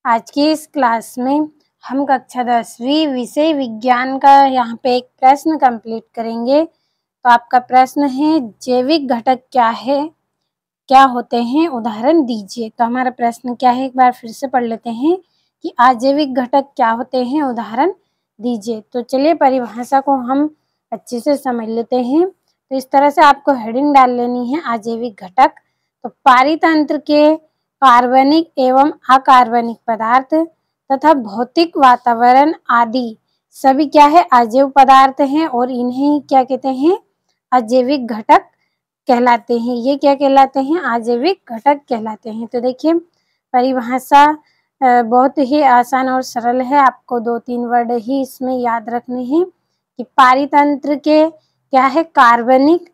आज की इस क्लास में हम कक्षा 10वीं विषय विज्ञान का यहाँ पे एक प्रश्न कंप्लीट करेंगे। तो आपका प्रश्न है जैविक घटक क्या है, क्या होते हैं, उदाहरण दीजिए। तो हमारा प्रश्न क्या है, एक बार फिर से पढ़ लेते हैं कि अजैविक घटक क्या होते हैं, उदाहरण दीजिए। तो चलिए परिभाषा को हम अच्छे से समझ लेते हैं। तो इस तरह से आपको हेडिंग डाल लेनी है, अजैविक घटक। तो पारितंत्र के कार्बनिक एवं अकार्बनिक पदार्थ तथा भौतिक वातावरण आदि सभी क्या है, अजैव पदार्थ हैं और इन्हें क्या कहते हैं, अजैविक घटक कहलाते हैं। ये क्या कहलाते हैं, अजैविक घटक कहलाते हैं। तो देखिए परिभाषा बहुत ही आसान और सरल है। आपको 2-3 वर्ड ही इसमें याद रखने हैं कि पारितंत्र के क्या है, कार्बनिक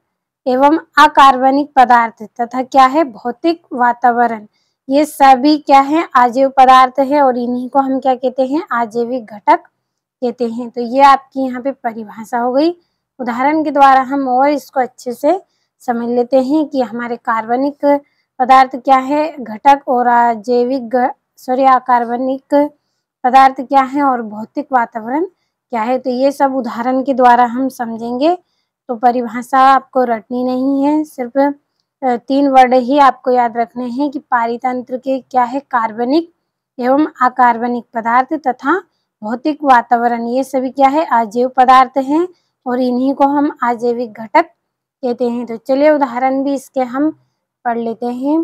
एवं अकार्बनिक पदार्थ तथा क्या है, भौतिक वातावरण, ये सभी क्या है, अजैव पदार्थ है और इन्हीं को हम क्या कहते हैं, अजैविक घटक कहते हैं। तो ये आपकी यहाँ पे परिभाषा हो गई। उदाहरण के द्वारा हम और इसको अच्छे से समझ लेते हैं कि हमारे कार्बनिक पदार्थ क्या है, घटक, और अकार्बनिक पदार्थ क्या है और भौतिक वातावरण क्या है। तो ये सब उदाहरण के द्वारा हम समझेंगे। तो परिभाषा आपको रटनी नहीं है, सिर्फ 3 वर्ड ही आपको याद रखने हैं कि पारितंत्र के क्या है, कार्बनिक एवं अकार्बनिक पदार्थ तथा भौतिक वातावरण, ये सभी क्या है, अजैव पदार्थ हैं और इन्हीं को हम अजैविक घटक कहते हैं। तो चलिए उदाहरण भी इसके हम पढ़ लेते हैं।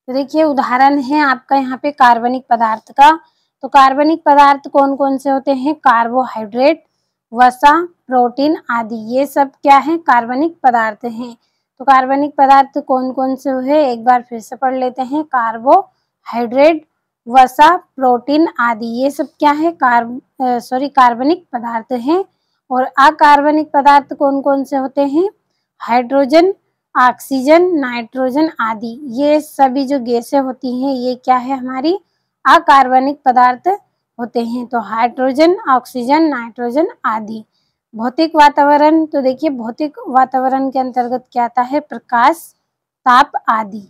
तो देखिए उदाहरण है आपका यहाँ पे कार्बनिक पदार्थ का। तो कार्बनिक पदार्थ कौन कौन से होते हैं, कार्बोहाइड्रेट, वसा, प्रोटीन आदि, ये सब क्या है, कार्बनिक पदार्थ हैं। तो कार्बनिक पदार्थ कौन कौन से है, एक बार फिर से पढ़ लेते हैं। कार्बोहाइड्रेट, वसा, प्रोटीन आदि, ये सब क्या है, कार्बनिक पदार्थ हैं। और अकार्बनिक पदार्थ कौन कौन से होते हैं, हाइड्रोजन, ऑक्सीजन, नाइट्रोजन आदि, ये सभी जो गैसें होती हैं ये क्या है, हमारी अकार्बनिक पदार्थ होते हैं। तो हाइड्रोजन, ऑक्सीजन, नाइट्रोजन आदि। भौतिक वातावरण, तो देखिए भौतिक वातावरण के अंतर्गत क्या आता है, प्रकाश, ताप आदि।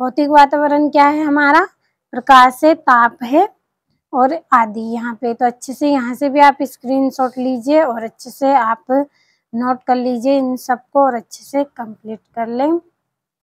भौतिक वातावरण क्या है हमारा, प्रकाश है, ताप है और आदि यहाँ पे। तो अच्छे से यहाँ से भी आप स्क्रीनशॉट लीजिए और अच्छे से आप नोट कर लीजिए इन सबको और अच्छे से कंप्लीट कर लें।